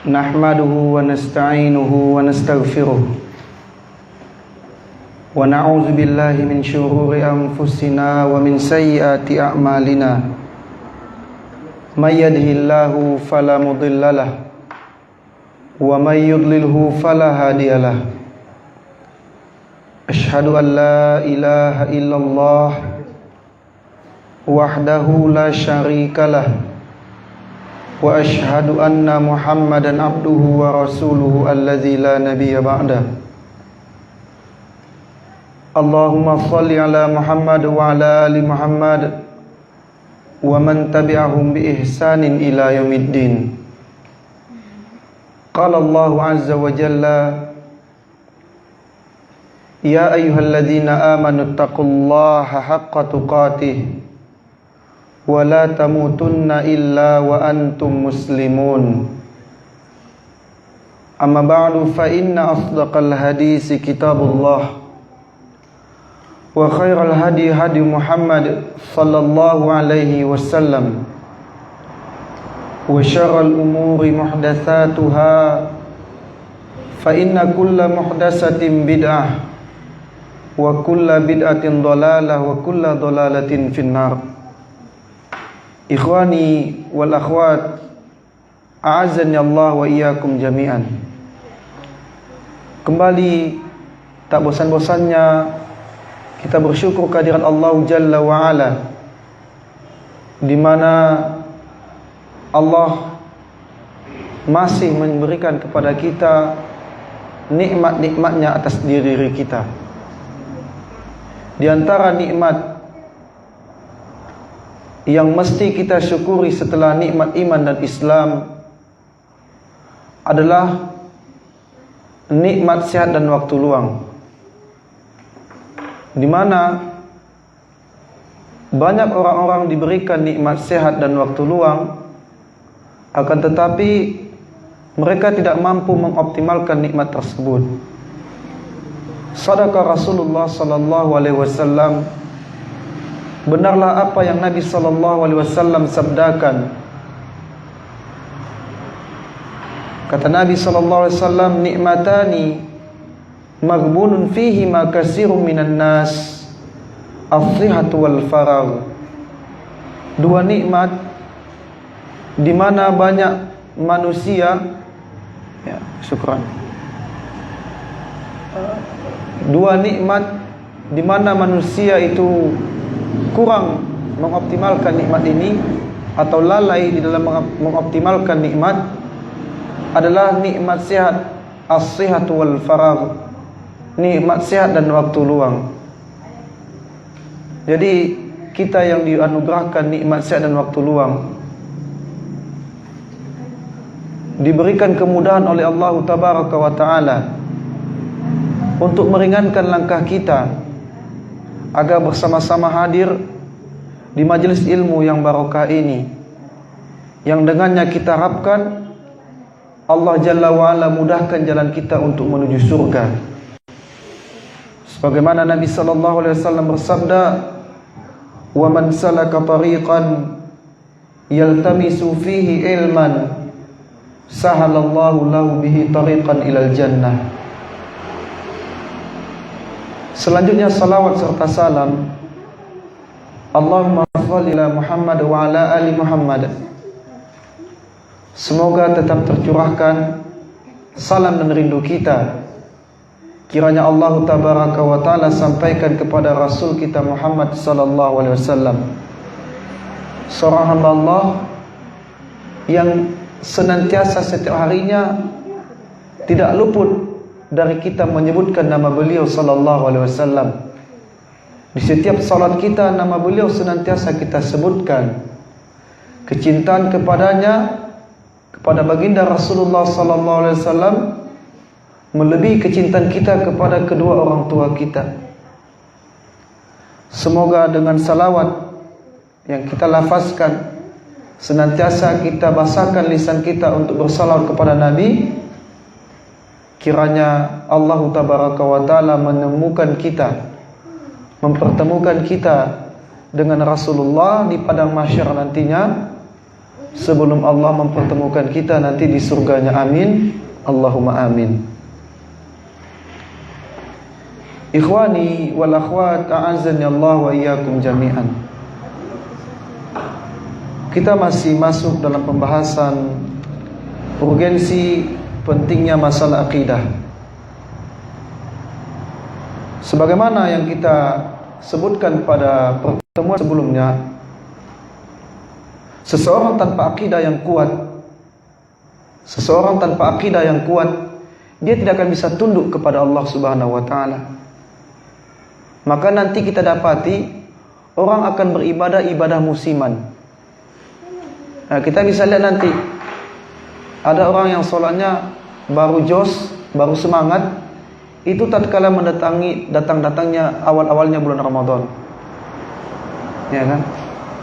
Nahmaduhu wa nasta'inuhu wa nastaghfiruh wa na'udzu billahi min syururi anfusina wa min sayyiati a'malina. May yahdihillahu fala mudhillalah wa may yudlilhu fala hadiyalah. Asyhadu an la ilaha illallah wahdahu la syarikalah wa asyhadu anna Muhammadan abduhu wa rasuluhu allazi la nabiyya ba'dah. Allahumma shalli ala Muhammad wa ala ali Muhammad wa man tabi'ahum bi ihsanin ila yaumiddin. Qala Allah azza wa jalla, ya ayyuhalladzina amanu taqullaha haqqa tuqatih wa la tamutunna illa wa antum muslimun. Amma ba'du, fa inna asdaqal hadisi kitabullah wa khairal hadi hadi Muhammad sallallahu alaihi wasallam wa syarral umuri muhdatsatuha fa inna kulla muhdatsatin bid'ah wa kulla bid'atin dhalalah wa kulla dhalalatin finnar. Ikhwani wal akhwat, a'azzani Allah wa iyyakum jami'an. Kembali tak bosan-bosannya kita bersyukur kehadirat Allah Jalla wa Ala, di mana Allah masih memberikan kepada kita nikmat-nikmatnya atas diri kita. Di antara nikmat yang mesti kita syukuri setelah nikmat iman dan Islam adalah nikmat sehat dan waktu luang, di mana banyak orang-orang diberikan nikmat sehat dan waktu luang, akan tetapi mereka tidak mampu mengoptimalkan nikmat tersebut. Sadaqah Rasulullah sallallahu alaihi wasallam, benarlah apa yang Nabi sallallahu alaihi wasallam sabdakan. Kata Nabi sallallahu alaihi wasallam, nikmatani maghbunun fihi ma katsirun minan nas, as-sihhatu wal faragh. Dua nikmat di mana banyak manusia, ya, syukran. Dua nikmat di mana manusia itu kurang mengoptimalkan nikmat ini atau lalai di dalam mengoptimalkan nikmat adalah nikmat sehat, as-sihhatu wal faragh, nikmat sehat dan waktu luang. Jadi kita yang dianugerahkan nikmat sehat dan waktu luang, diberikan kemudahan oleh Allah Tabaraka wa Ta'ala untuk meringankan langkah kita agar bersama-sama hadir di majelis ilmu yang barokah ini, yang dengannya kita harapkan Allah Jalla wa'ala mudahkan jalan kita untuk menuju surga. Sebagaimana Nabi sallallahu alaihi wasallam bersabda, wa man salaka tariqan yaltamisu fihi ilman sahalallahu lahu bihi tariqan ilal jannah. Selanjutnya salawat serta salam Allahumma shalli ala Muhammad wa ala ali Muhammad, semoga tetap tercurahkan salam dan rindu kita, kiranya Allah Tabaraka wa Ta'ala sampaikan kepada Rasul kita Muhammad sallallahu alaihi wasallam, seorang hamba Allah yang senantiasa setiap harinya tidak luput dari kita menyebutkan nama beliau sallallahu alaihi wasallam. Di setiap salat kita nama beliau senantiasa kita sebutkan. Kecintaan kepadanya, kepada baginda Rasulullah sallallahu alaihi wasallam, melebihi kecintaan kita kepada kedua orang tua kita. Semoga dengan salawat yang kita lafazkan, senantiasa kita basahkan lisan kita untuk bersalawat kepada Nabi, kiranya Allah Tabaraka wa Ta'ala menemukan kita, mempertemukan kita dengan Rasulullah di padang mahsyar nantinya, sebelum Allah mempertemukan kita nanti di surganya. Amin, Allahumma amin. Ikhwani wal akhwat, a'azzani Allah wa iyyakum jami'an. Kita masih masuk dalam pembahasan urgensi pentingnya masalah akidah. Sebagaimana yang kita sebutkan pada pertemuan sebelumnya, seseorang tanpa akidah yang kuat, dia tidak akan bisa tunduk kepada Allah Subhanahu wa taala. Maka nanti kita dapati orang akan beribadah ibadah musiman. Nah, kita bisa lihat nanti ada orang yang sholatnya baru jos, baru semangat, itu tatkala datangnya awal-awalnya bulan Ramadan, ya kan?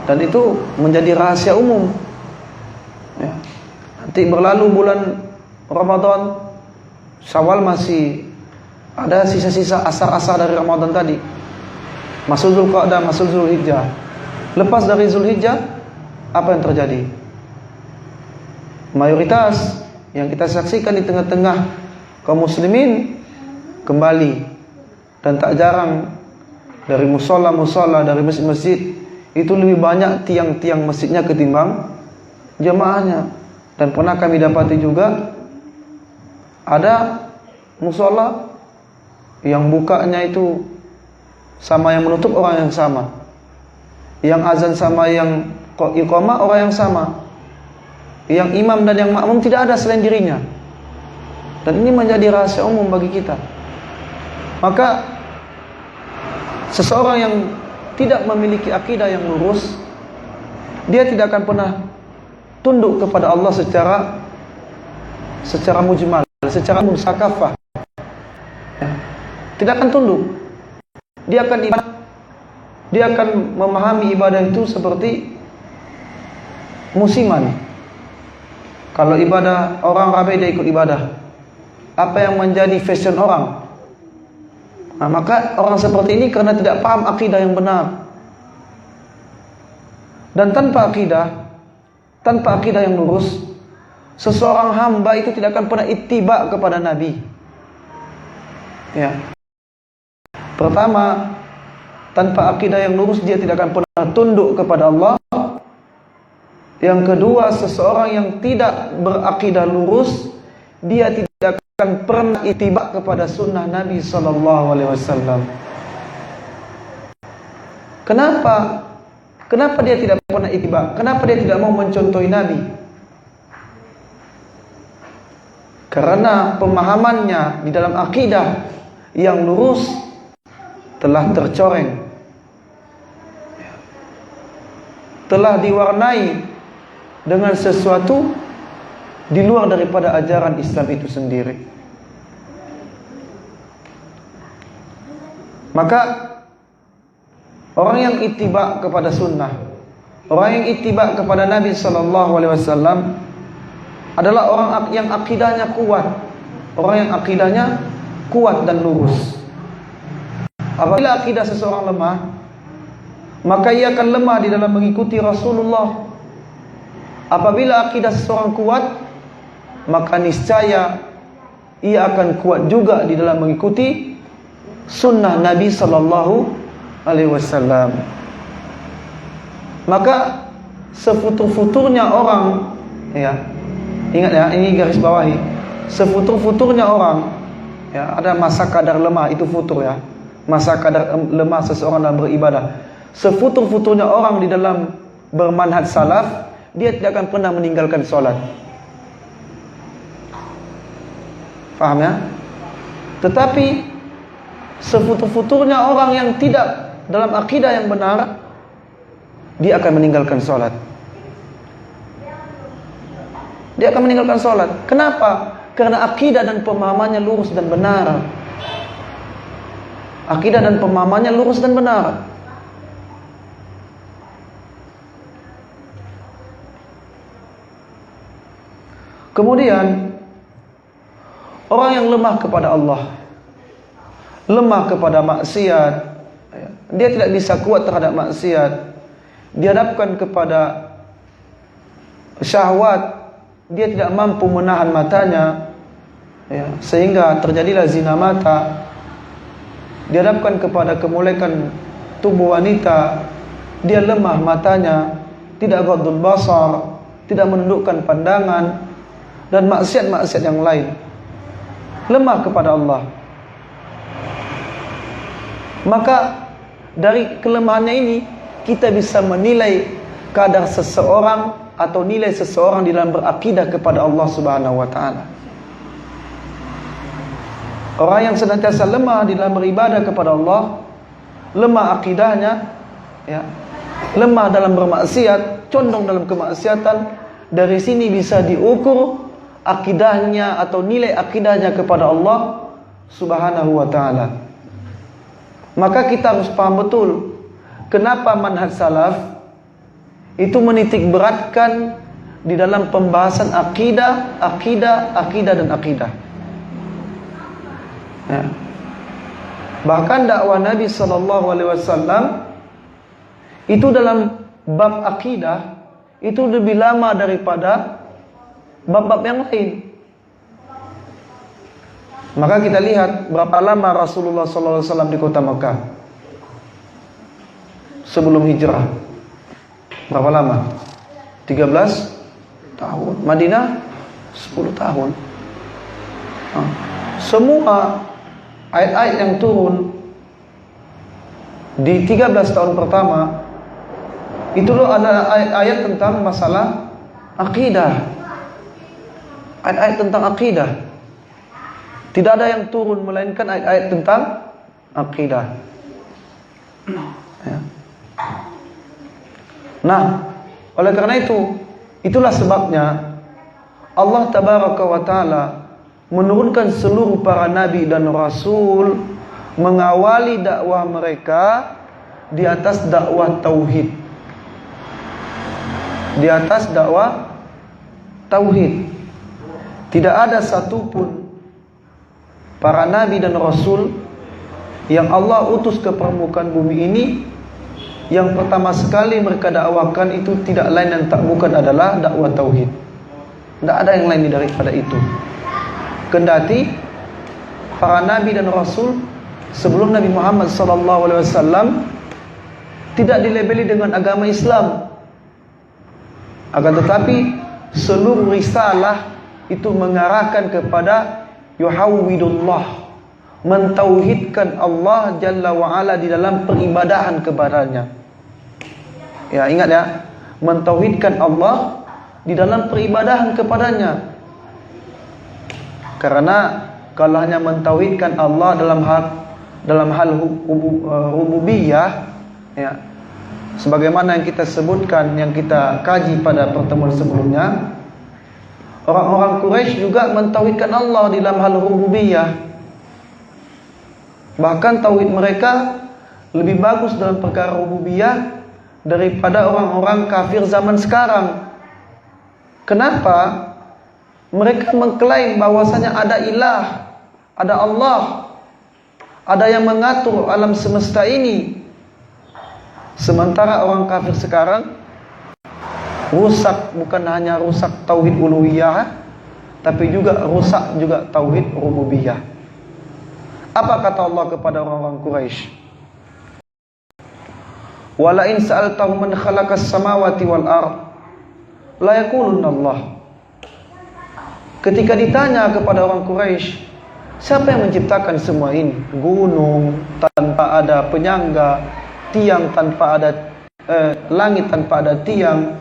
Dan itu menjadi rahasia umum. Ya. Nanti berlalu bulan Ramadan, Syawal masih ada sisa-sisa asar-asar dari Ramadan tadi. Masuk Zulqa'dah, masuk Zulhijjah. Lepas dari Zulhijjah, apa yang terjadi? Mayoritas yang kita saksikan di tengah-tengah kaum muslimin kembali, dan tak jarang dari musola-musola, dari masjid-masjid itu lebih banyak tiang-tiang masjidnya ketimbang jamaahnya. Dan pernah kami dapati juga ada musola yang bukanya itu sama yang menutup orang yang sama, yang azan sama yang iqamah orang yang sama, yang imam dan yang makmum tidak ada selain dirinya. Dan ini menjadi rahasia umum bagi kita. Maka seseorang yang tidak memiliki akidah yang lurus, dia tidak akan pernah tunduk kepada Allah secara mujmal, secara musakafah. Tidak akan tunduk. Dia akan memahami ibadah itu seperti musiman. Kalau ibadah orang ramai, dia ikut ibadah. Apa yang menjadi fashion orang. Nah, maka orang seperti ini karena tidak paham akidah yang benar. Dan tanpa akidah yang lurus, seseorang hamba itu tidak akan pernah ittiba kepada Nabi. Ya. Pertama, tanpa akidah yang lurus dia tidak akan pernah tunduk kepada Allah. Yang kedua, seseorang yang tidak berakidah lurus, dia tidak akan pernah ittiba kepada sunnah Nabi sallallahu alaihi wasallam. Kenapa dia tidak pernah ittiba? Kenapa dia tidak mau mencontohi Nabi? Karena pemahamannya di dalam akidah yang lurus telah tercoreng, telah diwarnai dengan sesuatu di luar daripada ajaran Islam itu sendiri. Maka orang yang ittiba kepada sunnah, orang yang ittiba kepada Nabi sallallahu alaihi wasallam adalah orang yang akidahnya kuat, orang yang akidahnya kuat dan lurus. Apabila akidah seseorang lemah, maka ia akan lemah di dalam mengikuti Rasulullah. Apabila akidah seseorang kuat, maka niscaya ia akan kuat juga di dalam mengikuti sunnah Nabi sallallahu alaihi wasallam. Maka sefutur-futurnya orang, ya, ingat ya, ini garis bawahi, sefutur-futurnya orang, ya, ada masa kadar lemah, itu futur ya, masa kadar lemah seseorang dalam beribadah. Sefutur-futurnya orang di dalam bermanhaj salaf, dia tidak akan pernah meninggalkan solat. Faham ya? Tetapi sefutur-futurnya orang yang tidak dalam akidah yang benar, dia akan meninggalkan solat. Dia akan meninggalkan solat. Kenapa? Karena akidah dan pemahamannya lurus dan benar. Akidah dan pemahamannya lurus dan benar. Kemudian orang yang lemah kepada Allah, lemah kepada maksiat, dia tidak bisa kuat terhadap maksiat, dihadapkan kepada syahwat, dia tidak mampu menahan matanya, ya, sehingga terjadilah zina mata, dihadapkan kepada kemolekan tubuh wanita, dia lemah matanya, tidak ghaddul basar, tidak menundukkan pandangan, dan maksiat-maksiat yang lain, lemah kepada Allah. Maka dari kelemahannya ini kita bisa menilai kadar seseorang atau nilai seseorang di dalam berakidah kepada Allah Subhanahu wa taala. Orang yang senantiasa lemah di dalam beribadah kepada Allah, lemah akidahnya, ya, lemah dalam bermaksiat, condong dalam kemaksiatan, dari sini bisa diukur akidahnya atau nilai akidahnya kepada Allah Subhanahu wa taala. Maka kita harus paham betul kenapa manhaj salaf itu menitik beratkan di dalam pembahasan akidah, dan akidah. Ya. Bahkan dakwah Nabi SAW itu dalam bab akidah itu lebih lama daripada bab-bab yang lain. Maka kita lihat berapa lama Rasulullah SAW di kota Mekah sebelum hijrah. Berapa lama? 13 tahun. Madinah 10 tahun. Semua ayat-ayat yang turun di 13 tahun pertama itu loh ada ayat-ayat tentang masalah akidah. Ayat-ayat tentang akidah. Tidak ada yang turun melainkan ayat-ayat tentang akidah. Ya. Nah, oleh karena itu, itulah sebabnya Allah Tabaraka wa Ta'ala menurunkan seluruh para nabi dan rasul mengawali dakwah mereka di atas dakwah tauhid. Di atas dakwah tauhid. Tidak ada satupun para nabi dan rasul yang Allah utus ke permukaan bumi ini yang pertama sekali mereka dakwakan itu tidak lain dan tak bukan adalah dakwah tauhid. Tidak ada yang lain daripada itu. Kendati para nabi dan rasul sebelum Nabi Muhammad SAW tidak dilabeli dengan agama Islam, akan tetapi seluruh risalah itu mengarahkan kepada yuhawwidullah, mentauhidkan Allah Jalla wa'ala di dalam peribadahan kepadanya. Ya, ingat ya, mentauhidkan Allah di dalam peribadahan kepadanya. Karena kalau hanya mentauhidkan Allah dalam hal rububiyah, ya, sebagaimana yang kita sebutkan, yang kita kaji pada pertemuan sebelumnya, orang-orang Quraisy juga mentauhidkan Allah di dalam hal rububiyah. Bahkan tauhid mereka lebih bagus dalam perkara rububiyah daripada orang-orang kafir zaman sekarang. Kenapa? Mereka mengklaim bahwasanya ada ilah, ada Allah, ada yang mengatur alam semesta ini. Sementara orang kafir sekarang rusak, bukan hanya rusak tauhid uluhiyah, tapi juga rusak juga tauhid rububiyah. Apa kata Allah kepada orang-orang Quraisy? Wala in sa'altahum man khalaqas samawati wal ard la yaqulunna Allah. Ketika ditanya kepada orang Quraisy, siapa yang menciptakan semua ini? Gunung tanpa ada penyangga, tiang tanpa ada langit tanpa ada tiang.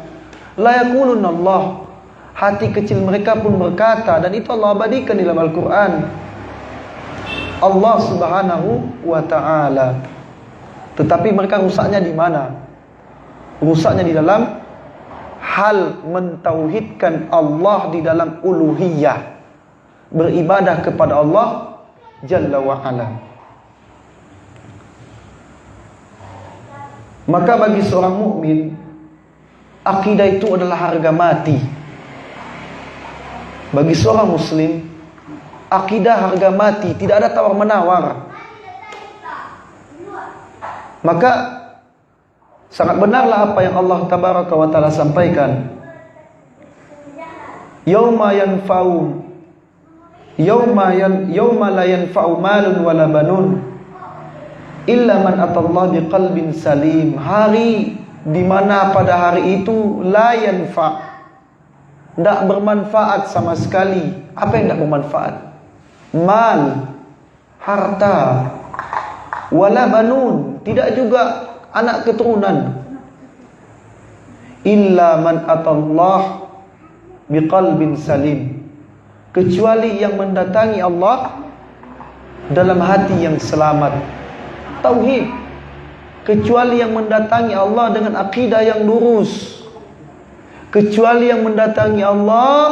La yaqulunna Allah. Hati kecil mereka pun berkata, dan itu Allah abadikan dalam Al-Quran. Allah Subhanahu wa ta'ala. Tetapi mereka rusaknya di mana? Rusaknya di dalam hal mentauhidkan Allah di dalam uluhiyah, beribadah kepada Allah Jalla wa'ala. Maka bagi seorang mukmin, akidah itu adalah harga mati. Bagi seorang muslim, akidah harga mati, tidak ada tawar menawar. Maka sangat benarlah apa yang Allah Tabaraka wa Ta'ala sampaikan Yauma la yanfa'u malun wala banun illa man atallaha biqalbin salim. Hari di mana pada hari itu la yanfa', tidak bermanfaat sama sekali. Apa yang tidak bermanfaat? Mal, harta, wala banun, tidak juga anak keturunan. Illa man atallaha biqalbin salim, kecuali yang mendatangi Allah dalam hati yang selamat, tauhid. Kecuali yang mendatangi Allah dengan akidah yang lurus, kecuali yang mendatangi Allah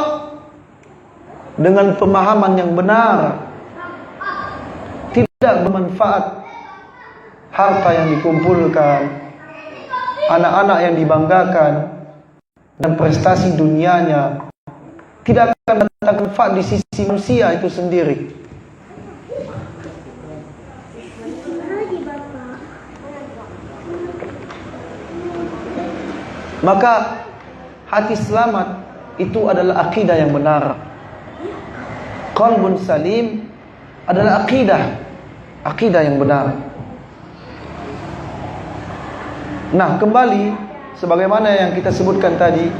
dengan pemahaman yang benar. Tidak bermanfaat harta yang dikumpulkan, anak-anak yang dibanggakan, dan prestasi dunianya. Tidak akan datang manfaat di sisi manusia itu sendiri. Maka hati selamat itu adalah akidah yang benar. Qalbun salim adalah akidah yang benar. Nah, kembali sebagaimana yang kita sebutkan tadi,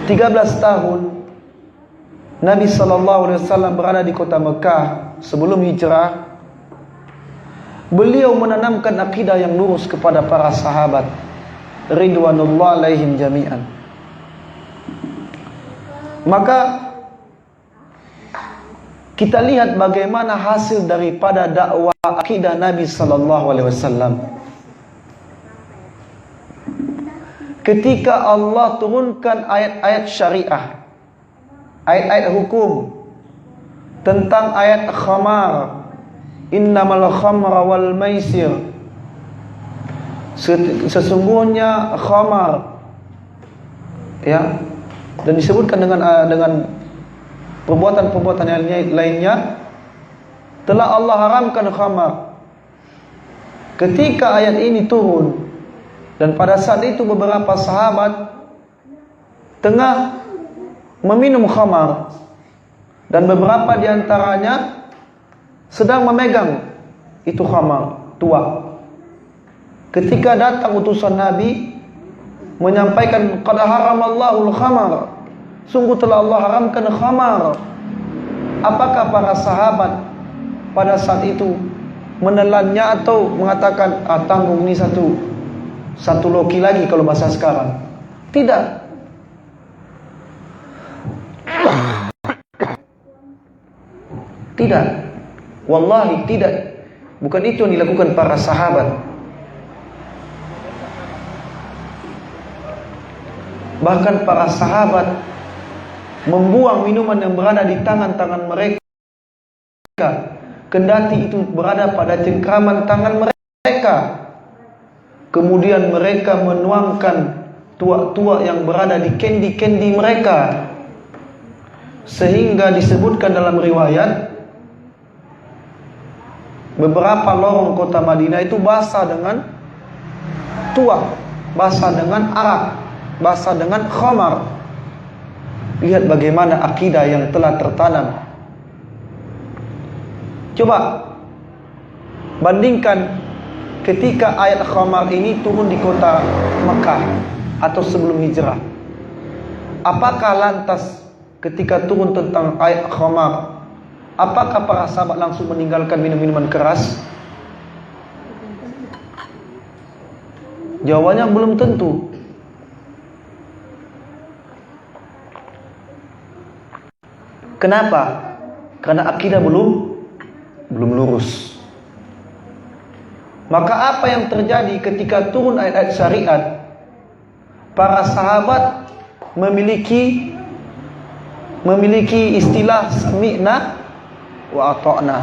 13 tahun Nabi SAW berada di kota Mekah sebelum hijrah. Beliau menanamkan akidah yang lurus kepada para sahabat ridwanullah alaihim jami'an. Maka kita lihat bagaimana hasil daripada dakwah akidah Nabi SAW. Ketika Allah turunkan ayat-ayat syariah, ayat-ayat hukum tentang ayat khamar, innamal khamra wal maisir, sesungguhnya khamar, ya, dan disebutkan dengan perbuatan-perbuatan yang lainnya, telah Allah haramkan khamar. Ketika ayat ini turun, dan pada saat itu beberapa sahabat tengah meminum khamar, dan beberapa diantaranya sedang memegang itu khamar tua. Ketika datang utusan Nabi menyampaikan qad haramallahu al-khamar, sungguh telah Allah haramkan khamar. Apakah para sahabat pada saat itu menelannya atau mengatakan tanggung ini satu loki lagi kalau bahasa sekarang? Tidak. Tidak. Wallahi tidak. Bukan itu yang dilakukan para sahabat. Bahkan para sahabat membuang minuman yang berada di tangan-tangan mereka, kendati itu berada pada cengkraman tangan mereka. Kemudian mereka menuangkan tuak-tuak yang berada di kendi-kendi mereka, sehingga disebutkan dalam riwayat beberapa lorong kota Madinah itu basah dengan tuak, basah dengan arak, basah dengan khamar. Lihat bagaimana akidah yang telah tertanam. Coba bandingkan ketika ayat khamar ini turun di kota Mekah atau sebelum hijrah. Apakah lantas ketika turun tentang ayat khamar, apakah para sahabat langsung meninggalkan minum-minuman keras? Jawabannya belum tentu. Kenapa? Karena akidah belum lurus. Maka apa yang terjadi ketika turun ayat-ayat syariat? Para sahabat memiliki istilah sami'na wa ata'na.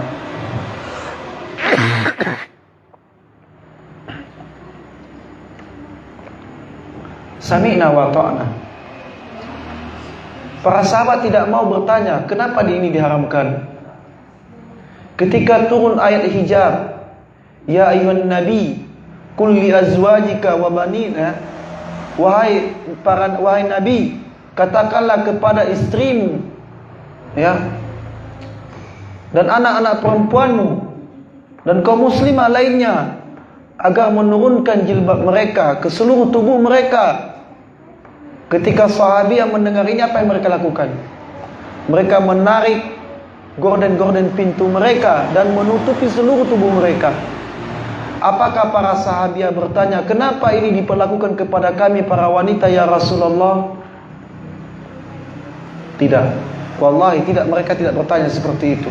Sami'na wa ata'na. Para sahabat tidak mau bertanya kenapa ini diharamkan. Ketika turun ayat hijab, ya ayyuhan nabi qul li azwajika wa banina, wahai nabi, katakanlah kepada istrimu, ya, dan anak-anak perempuanmu dan kaum muslimah lainnya agar menurunkan jilbab mereka ke seluruh tubuh mereka. Ketika sahabiah mendengar ini, apa yang mereka lakukan? Mereka menarik gorden-gorden pintu mereka dan menutupi seluruh tubuh mereka. Apakah para sahabiah bertanya, kenapa ini diperlakukan kepada kami para wanita ya Rasulullah? Tidak. Wallahi tidak, mereka tidak bertanya seperti itu.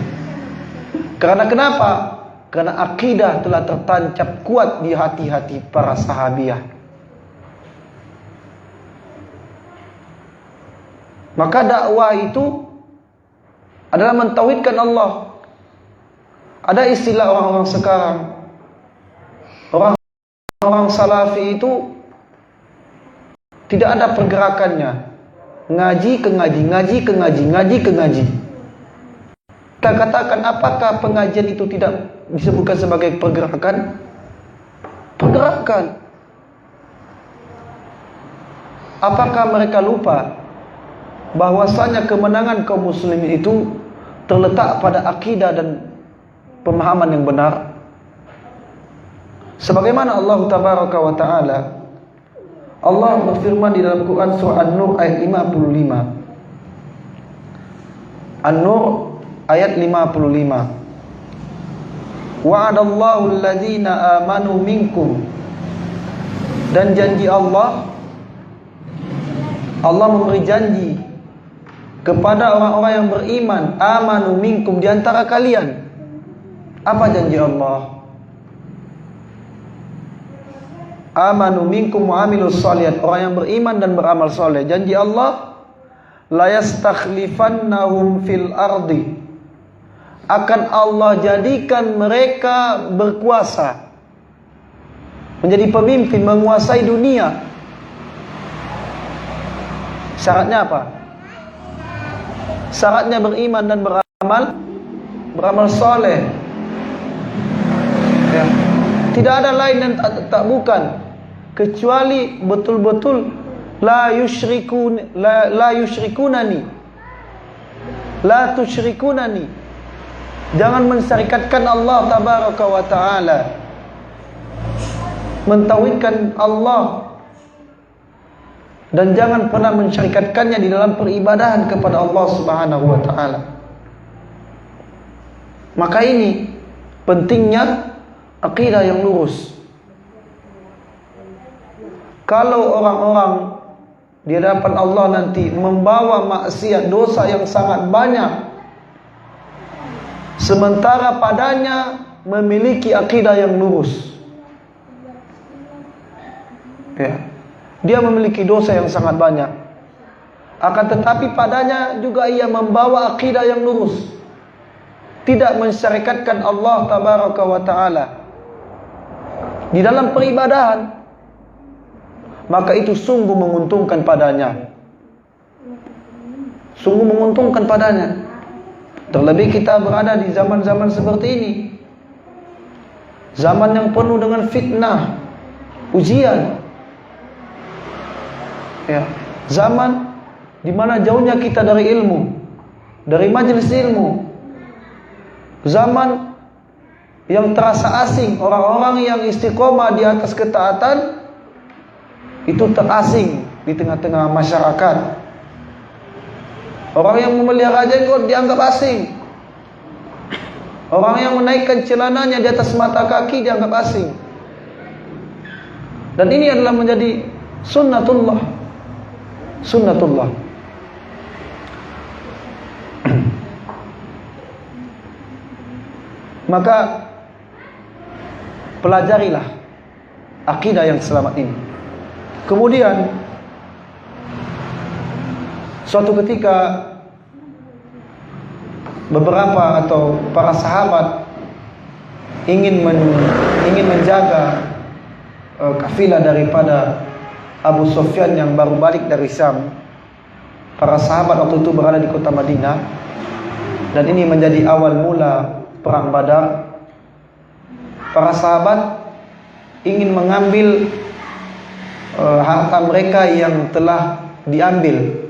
Karena kenapa? Karena akidah telah tertancap kuat di hati-hati para sahabiah. Maka dakwah itu adalah mentauhidkan Allah. Ada istilah orang-orang sekarang, orang salafi itu tidak ada pergerakannya. Ngaji ke ngaji, ngaji ke ngaji, ngaji ke ngaji. Kita katakan, apakah pengajian itu tidak disebutkan sebagai pergerakan? Pergerakan. Apakah mereka lupa bahwasanya kemenangan kaum muslimin itu terletak pada akidah dan pemahaman yang benar? Sebagaimana Allah Tabaraka wa Ta'ala, Allah berfirman di dalam Quran surah An-Nur ayat 55. An-Nur ayat 55. Wa'adallahu alladhina amanu minkum. Dan janji Allah memberi janji kepada orang-orang yang beriman, amanu minkum, di antara kalian. Apa janji Allah? Amanu minkum wa amilus shalihat, orang yang beriman dan beramal soleh. Janji Allah, la yastakhlifannahum fil ardi, akan Allah jadikan mereka berkuasa, menjadi pemimpin, menguasai dunia. Syaratnya apa? Syaratnya beriman dan beramal soleh. Ya. Tidak ada lain dan tak bukan kecuali betul-betul la yushrikunani, la tusyrikunani. Jangan mensyarikatkan Allah Tabaraka wa Ta'ala, mentauhidkan Allah, dan jangan pernah mensyarikatkannya di dalam peribadahan kepada Allah Subhanahu wa Ta'ala. Maka ini pentingnya akidah yang lurus. Kalau orang-orang di hadapan Allah nanti membawa maksiat, dosa yang sangat banyak, sementara padanya memiliki akidah yang lurus, ya, dia memiliki dosa yang sangat banyak, akan tetapi padanya juga ia membawa akidah yang lurus, tidak mensyarikatkan Allah Tabaraka wa Ta'ala di dalam peribadahan, maka itu sungguh menguntungkan padanya. Sungguh menguntungkan padanya. Terlebih kita berada di zaman-zaman seperti ini, zaman yang penuh dengan fitnah, ujian, ya, zaman di mana jauhnya kita dari ilmu, dari majelis ilmu, zaman yang terasa asing. Orang-orang yang istiqomah di atas ketaatan itu terasing di tengah-tengah masyarakat. Orang yang memelihara jenggot dianggap asing. Orang yang menaikkan celananya di atas mata kaki dianggap asing. Dan ini adalah menjadi sunnatullah. Sunnatullah. Maka pelajarilah akidah yang selamat ini. Kemudian suatu ketika beberapa atau para sahabat ingin menjaga kafilah daripada Abu Sufyan yang baru balik dari Syam. Para sahabat waktu itu berada di kota Madinah, dan ini menjadi awal mula perang Badar. Para sahabat ingin mengambil harta mereka yang telah diambil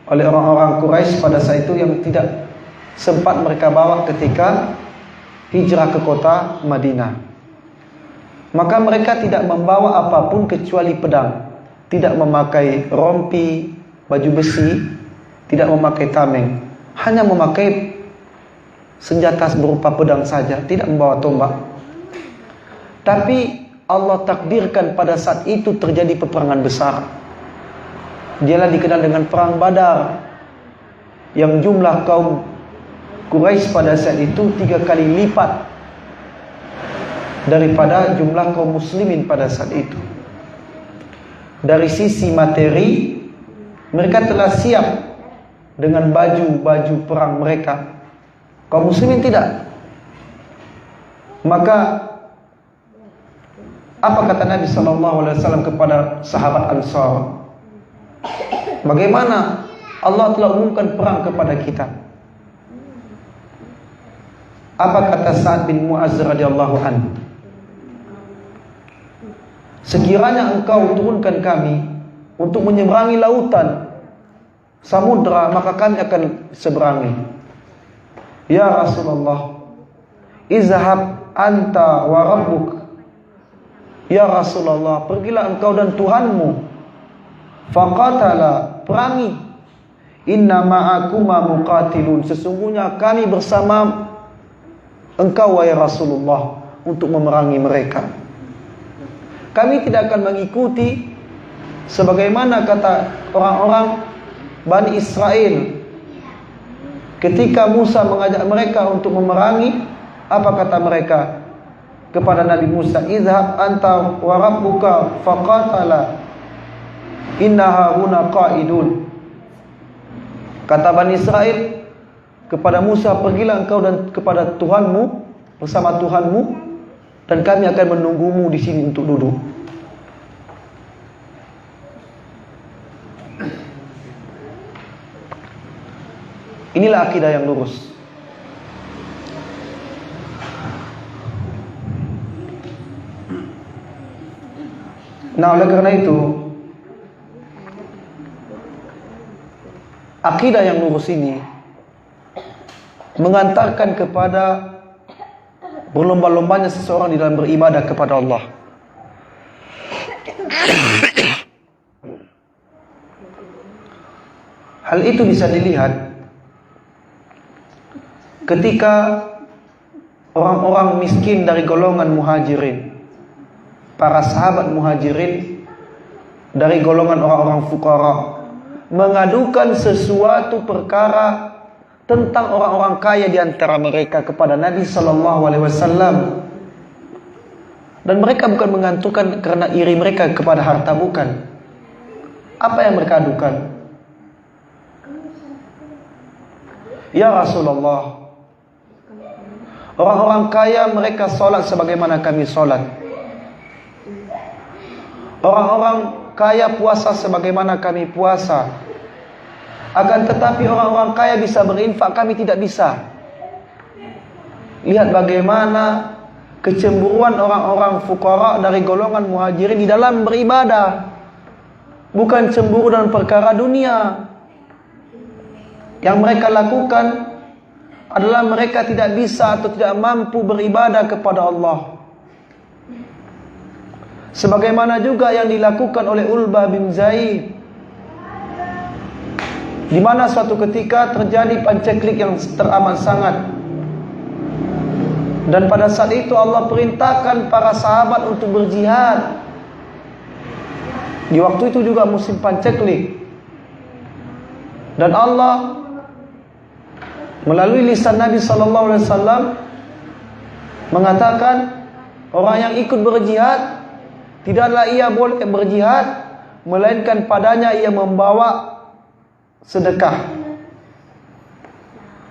oleh orang-orang Quraisy pada saat itu yang tidak sempat mereka bawa ketika hijrah ke kota Madinah. Maka mereka tidak membawa apapun kecuali pedang, tidak memakai rompi, baju besi, tidak memakai tameng, hanya memakai senjata berupa pedang saja, tidak membawa tombak. Tapi Allah takdirkan pada saat itu terjadi peperangan besar. Dialah dikenal dengan perang Badar, yang jumlah kaum Quraisy pada saat itu 3 kali lipat daripada jumlah kaum muslimin pada saat itu. Dari sisi materi, mereka telah siap dengan baju-baju perang mereka. Kaum muslimin tidak. Maka apa kata Nabi SAW kepada sahabat Ansar? Bagaimana Allah telah umumkan perang kepada kita? Apa kata Sa'ad bin Mu'az radhiyallahu anhu? Sekiranya engkau turunkan kami untuk menyeberangi lautan, samudra, maka kami akan seberangi. Ya Rasulullah, izhab anta wa rabbuk. Ya Rasulullah, pergilah engkau dan Tuhanmu. Faqatala, perangi. Inna ma'akuma muqatilun, sesungguhnya kami bersama engkau wahai Rasulullah untuk memerangi mereka. Kami tidak akan mengikuti sebagaimana kata orang-orang Bani Israel ketika Musa mengajak mereka untuk memerangi. Apa kata mereka kepada Nabi Musa? Izhab anta wa rabbuka faqatala inna hauna qaidun. Kata Bani Israel kepada Musa, pergilah engkau dan kepada Tuhanmu, bersama Tuhanmu, dan kami akan menunggumu di sini untuk duduk. Inilah akidah yang lurus. Nah, oleh karena itu, akidah yang lurus ini mengantarkan kepada berlomba-lombanya seseorang di dalam beribadah kepada Allah. Hal itu bisa dilihat ketika orang-orang miskin dari golongan muhajirin, para sahabat muhajirin dari golongan orang-orang fuqara, mengadukan sesuatu perkara tentang orang-orang kaya di antara mereka kepada Nabi SAW. Dan mereka bukan mengantukan karena iri mereka kepada harta, bukan. Apa yang mereka adukan? Ya Rasulullah, orang-orang kaya mereka sholat sebagaimana kami sholat. Orang-orang kaya puasa sebagaimana kami puasa. Akan tetapi orang-orang kaya bisa berinfak, kami tidak bisa. Lihat bagaimana kecemburuan orang-orang fuqara dari golongan muhajirin di dalam beribadah. Bukan cemburu dalam perkara dunia. Yang mereka lakukan adalah mereka tidak bisa atau tidak mampu beribadah kepada Allah. Sebagaimana juga yang dilakukan oleh Ulbah bin Zaid, di mana suatu ketika terjadi pancaklik yang teramat sangat. Dan pada saat itu Allah perintahkan para sahabat untuk berjihad. Di waktu itu juga musim pancaklik. Dan Allah melalui lisan Nabi SAW mengatakan, orang yang ikut berjihad tidaklah ia boleh berjihad melainkan padanya ia membawa sedekah.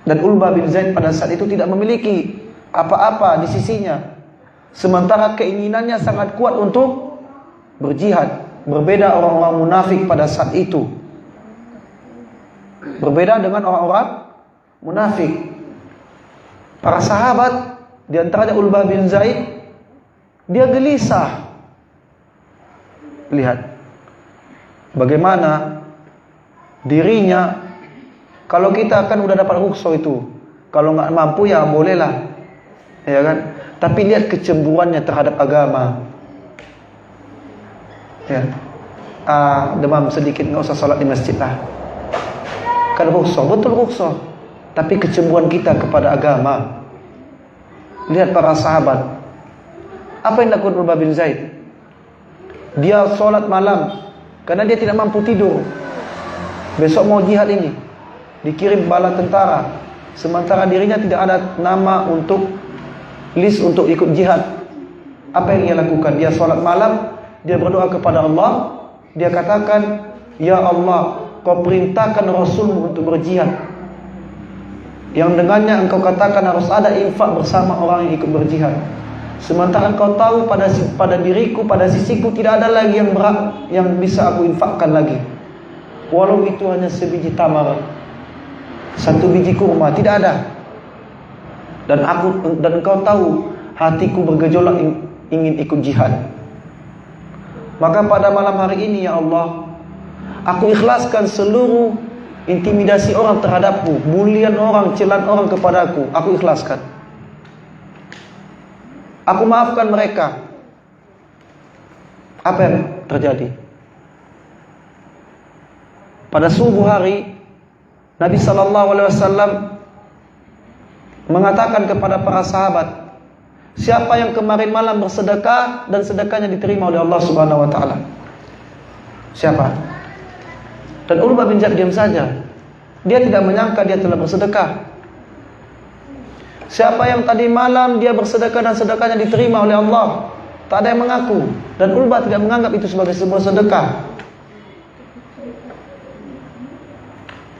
Dan Ulbah bin Zaid pada saat itu tidak memiliki apa-apa di sisinya, sementara keinginannya sangat kuat untuk berjihad. Berbeda orang-orang munafik pada saat itu, berbeda dengan orang-orang munafik. Para sahabat, di antaranya Ulbah bin Zaid, dia gelisah. Lihat bagaimana dirinya Kalau kita kan udah dapat rukhsah itu, kalau nggak mampu ya bolehlah, ya kan? Tapi lihat kecemburuannya terhadap agama. Ya, demam sedikit nggak usah sholat di masjid lah. Kan rukhsah, betul rukhsah. Tapi kecemburuan kita kepada agama. Lihat para sahabat. Apa yang dilakukan Urbah bin Zaid? Dia sholat malam karena dia tidak mampu tidur. Besok mau jihad ini, dikirim bala tentara, sementara dirinya tidak ada nama untuk list untuk ikut jihad. Apa yang dia lakukan? Dia sholat malam, dia berdoa kepada Allah. Dia katakan, Ya Allah, kau perintahkan Rasulmu untuk berjihad, yang dengannya engkau katakan harus ada infak bersama orang yang ikut berjihad. Sementara engkau tahu pada diriku, pada sisiku tidak ada lagi yang berat yang bisa aku infakkan lagi. Walau itu hanya sebiji tamar, satu biji kurma, tidak ada. Dan engkau tahu hatiku bergejolak ingin ikut jihad. Maka pada malam hari ini ya Allah, aku ikhlaskan seluruh intimidasi orang terhadapku, bulian orang, celaan orang kepadaku, aku ikhlaskan. Aku maafkan mereka. Apa yang terjadi? Pada subuh hari, Nabi SAW mengatakan kepada para sahabat, siapa yang kemarin malam bersedekah dan sedekahnya diterima oleh Allah Subhanahu Wa Taala? Siapa? Dan Urbah bin Zaid diam saja. Dia tidak menyangka dia telah bersedekah. Siapa yang tadi malam dia bersedekah dan sedekahnya diterima oleh Allah? Tak ada yang mengaku. Dan Urbah tidak menganggap itu sebagai sebuah sedekah.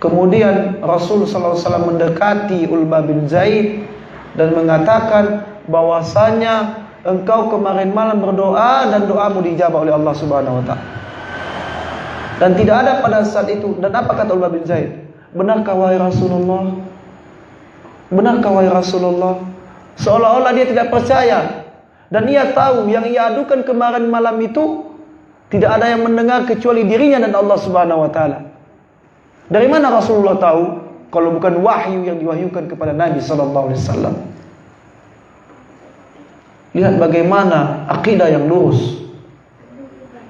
Kemudian Rasul SAW mendekati Urbah bin Zaid dan mengatakan bahwasanya engkau kemarin malam berdoa dan doamu dijabah oleh Allah Subhanahu Wa Taala. Dan tidak ada pada saat itu. Dan apa kata Urbah bin Zaid? Benarkah wahai Rasulullah? Benarkah wahai Rasulullah? Seolah-olah dia tidak percaya. Dan ia tahu yang ia adukan kemarin malam itu tidak ada yang mendengar kecuali dirinya dan Allah Subhanahu Wa Taala. Dari mana Rasulullah tahu kalau bukan wahyu yang diwahyukan kepada Nabi Sallallahu Alaihi Wasallam? Lihat bagaimana akidah yang lurus.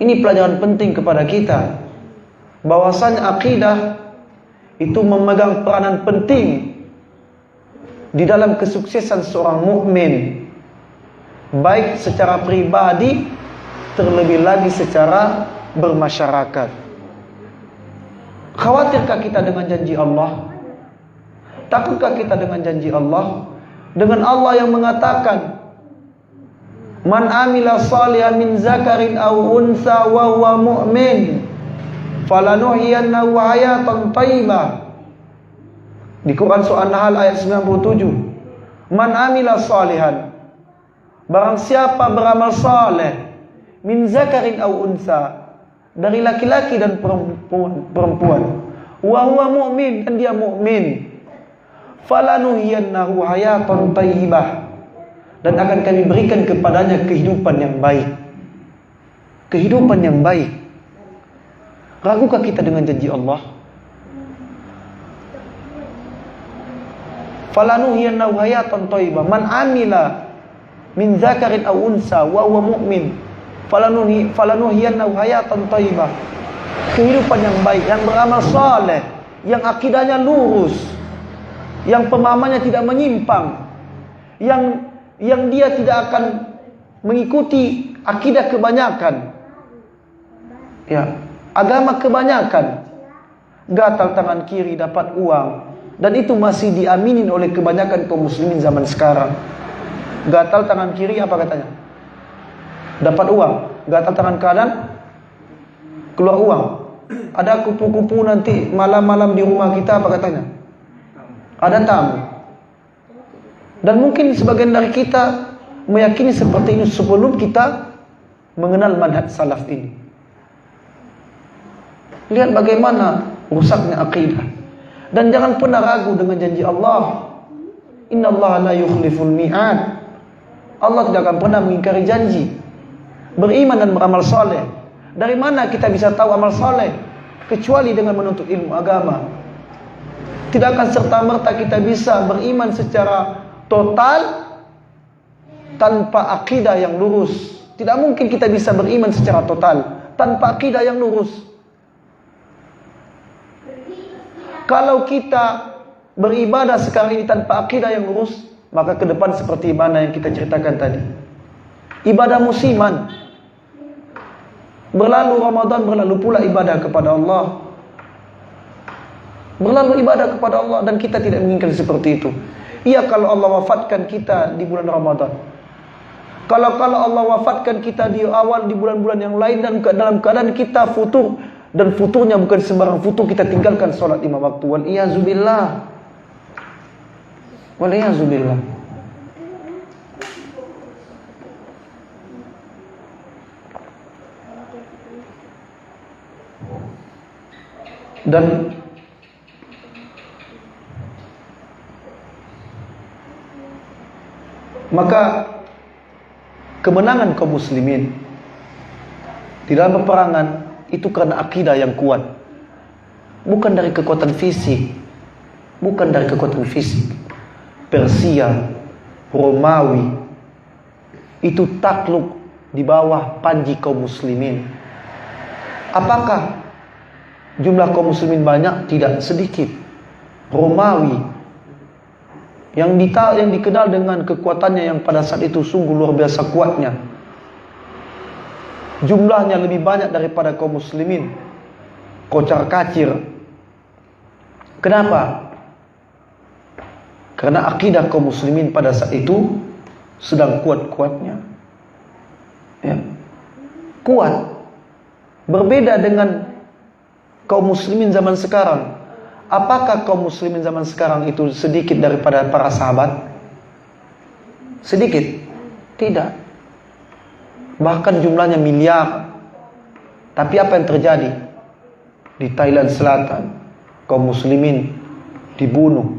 Ini pelajaran penting kepada kita. Bahwasanya akidah itu memegang peranan penting di dalam kesuksesan seorang mukmin, baik secara pribadi, terlebih lagi secara bermasyarakat. Khawatirkah kita dengan janji Allah? Takutkah kita dengan janji Allah? Dengan Allah yang mengatakan, Man amila salihan min zakarin aw unsa wa huwa mu'min falanuhyiyannahu hayatan thayyibah. Di Quran surah An-Nahl ayat 97. Man amila salihan, barang siapa beramal saleh, min zakarin aw unsa, dari laki-laki dan perempuan, wa huwa mu'min, dan dia mukmin, falanuhyiyannahu hayatan thayyibah, dan akan kami berikan kepadanya kehidupan yang baik. Kehidupan yang baik. Ragukah kita dengan janji Allah? Falanuhyiyannahu hayatan thayyibah. Man amila min zakarin aw unsa wa huwa mu'min falanuhyiyannahu hayatan thayyibah. Kehidupan yang baik, yang beramal saleh, yang akidahnya lurus, yang pemahamannya tidak menyimpang, yang dia tidak akan mengikuti akidah kebanyakan, ya, agama kebanyakan. Gatal tangan kiri dapat uang, dan itu masih diaminin oleh kebanyakan kaum muslimin zaman sekarang. Gatal tangan kiri apa katanya? Dapat uang. Gatal tangan kanan keluar uang. Ada kupu-kupu nanti malam-malam di rumah kita apa katanya? Ada tamu. Dan mungkin sebagian dari kita meyakini seperti ini sebelum kita mengenal manhaj salaf ini. Lihat bagaimana rusaknya akidah. Dan jangan pernah ragu dengan janji Allah. Innallaha la yukhliful mi'ad. Allah tidak akan pernah mengingkari janji. Beriman dan beramal saleh. Dari mana kita bisa tahu amal saleh? Kecuali dengan menuntut ilmu agama. Tidak akan serta-merta kita bisa beriman secara total tanpa akidah yang lurus. Tidak mungkin kita bisa beriman secara total tanpa akidah yang lurus. Kalau kita beribadah sekarang ini tanpa akidah yang lurus, maka ke depan seperti mana yang kita ceritakan tadi. Ibadah musiman. Berlalu Ramadan, berlalu pula ibadah kepada Allah. Berlalu ibadah kepada Allah, dan kita tidak menginginkan seperti itu. Iya, kalau Allah wafatkan kita di bulan Ramadan. Kalau Allah wafatkan kita di awal di bulan-bulan yang lain dan dalam keadaan kita futur, dan futurnya bukan sembarang futur, kita tinggalkan sholat 5 waktu. Wal-iyazubillah. Wal-iyazubillah. Dan maka kemenangan kaum muslimin di dalam peperangan itu karena akidah yang kuat, bukan dari kekuatan fisik, bukan dari kekuatan fisik. Persia, Romawi itu takluk di bawah panji kaum muslimin. Apakah jumlah kaum muslimin banyak? Tidak, sedikit. Romawi yang dikenal dengan kekuatannya yang pada saat itu sungguh luar biasa kuatnya, jumlahnya lebih banyak daripada kaum muslimin. Kocar kacir. Kenapa? Karena akidah kaum muslimin pada saat itu sedang kuat-kuatnya, ya. Kuat. Berbeda dengan kaum muslimin zaman sekarang. Apakah kaum muslimin zaman sekarang itu sedikit daripada para sahabat? Sedikit? Tidak. Bahkan jumlahnya miliar. Tapi apa yang terjadi? Di Thailand Selatan, kaum muslimin dibunuh.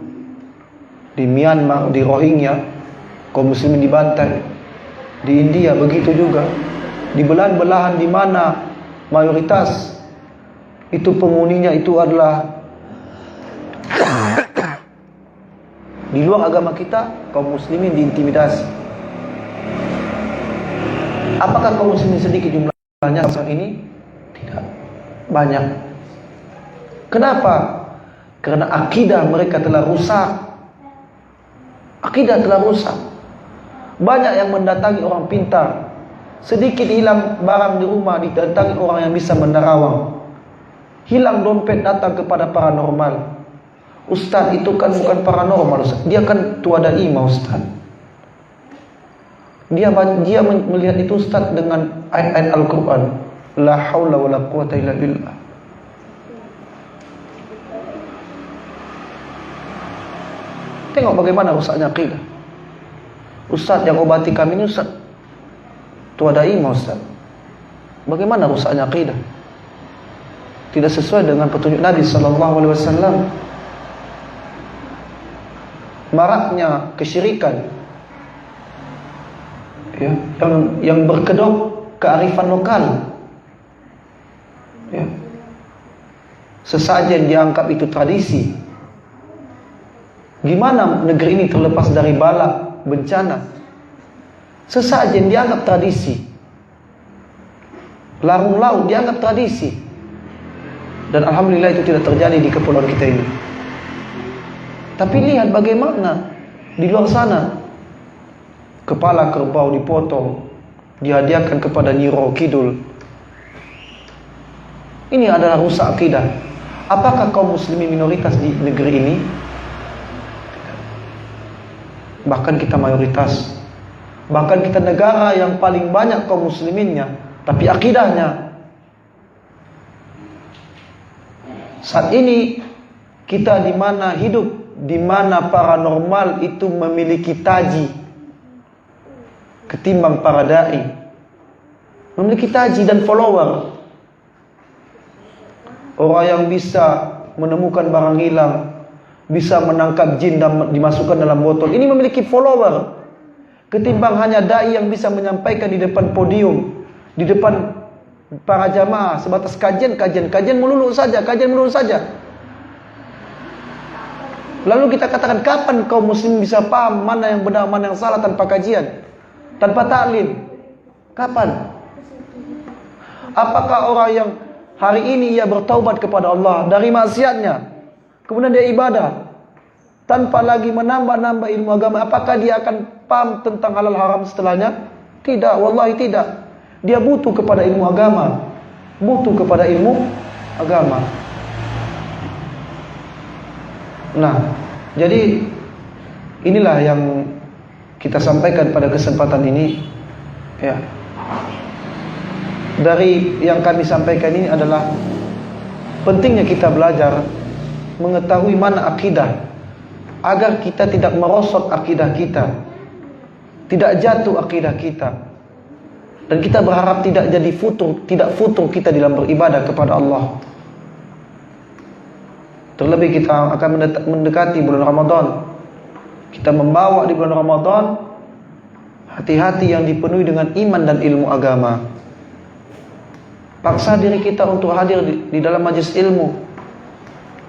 Di Myanmar, di Rohingya, kaum muslimin dibantai. Di India begitu juga. Di belahan-belahan di mana mayoritas itu penghuninya itu adalah di luar agama kita, kaum muslimin diintimidasi. Apakah kaum muslimin sedikit jumlahnya saat ini? Tidak, banyak. Kenapa? Karena akidah mereka telah rusak. Akidah telah rusak. Banyak yang mendatangi orang pintar. Sedikit hilang barang di rumah, didatangi orang yang bisa menerawang. Hilang dompet, datang kepada paranormal. Ustaz itu kan bukan paranormal, Ustaz. Dia kan tuadaima, Ustaz. Dia melihat itu, Ustaz, dengan ayat-ayat Al-Quran. La haula wa la quwata illa billah. Tengok bagaimana rusaknya akidah. Ustaz yang obati kami ini, Ustaz, tuadaima, Ustaz. Bagaimana rusaknya akidah? Tidak sesuai dengan petunjuk Nabi SAW. Maraknya kesyirikan, ya, yang berkedok kearifan lokal, ya. Sesajen dianggap itu tradisi. Gimana negeri ini terlepas dari bala bencana? Sesajen dianggap tradisi. Larung laut dianggap tradisi. Dan alhamdulillah itu tidak terjadi di kepulauan kita ini. Tapi lihat bagaimana di luar sana, kepala kerbau dipotong, dihadiahkan kepada Nyi Roro Kidul. Ini adalah rusak akidah. Apakah kaum muslimin minoritas di negeri ini? Bahkan kita mayoritas. Bahkan kita negara yang paling banyak kaum musliminnya, tapi akidahnya. Saat ini kita di mana hidup, di mana paranormal itu memiliki taji ketimbang para dai, memiliki taji dan follower. Orang yang bisa menemukan barang hilang, bisa menangkap jin dan dimasukkan dalam botol, ini memiliki follower ketimbang hanya dai yang bisa menyampaikan di depan podium, di depan para jamaah sebatas kajian melulu saja. Lalu kita katakan, kapan kaum muslim bisa paham mana yang benar, mana yang salah tanpa kajian, tanpa taklim? Kapan? Apakah orang yang hari ini ia bertaubat kepada Allah dari maksiatnya, kemudian dia ibadah tanpa lagi menambah-nambah ilmu agama, apakah dia akan paham tentang halal haram setelahnya? Tidak, wallahi tidak. Dia butuh kepada ilmu agama, butuh kepada ilmu agama. Nah, jadi inilah yang kita sampaikan pada kesempatan ini, ya. Dari yang kami sampaikan ini adalah pentingnya kita belajar mengetahui mana akidah, agar kita tidak merosot akidah kita, tidak jatuh akidah kita, dan kita berharap tidak jadi tidak futur kita dalam beribadah kepada Allah. Terlebih kita akan mendekati bulan Ramadan. Kita membawa di bulan Ramadan hati-hati yang dipenuhi dengan iman dan ilmu agama. Paksa diri kita untuk hadir di dalam majlis ilmu,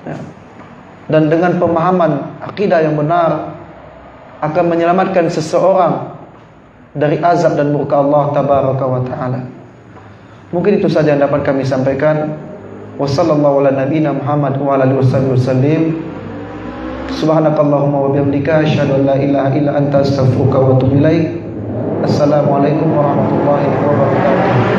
ya. Dan dengan pemahaman akidah yang benar akan menyelamatkan seseorang dari azab dan murka Allah tabaraka wa ta'ala. Mungkin itu saja yang dapat kami sampaikan. Wassallallahu ala nabiyina Muhammad wa ala alihi wasallam. Subhanakallahumma wa bihamdika asyhadu an la ilaha illa anta astaghfiruka wa atubu ilaik. Assalamualaikum warahmatullahi wabarakatuh.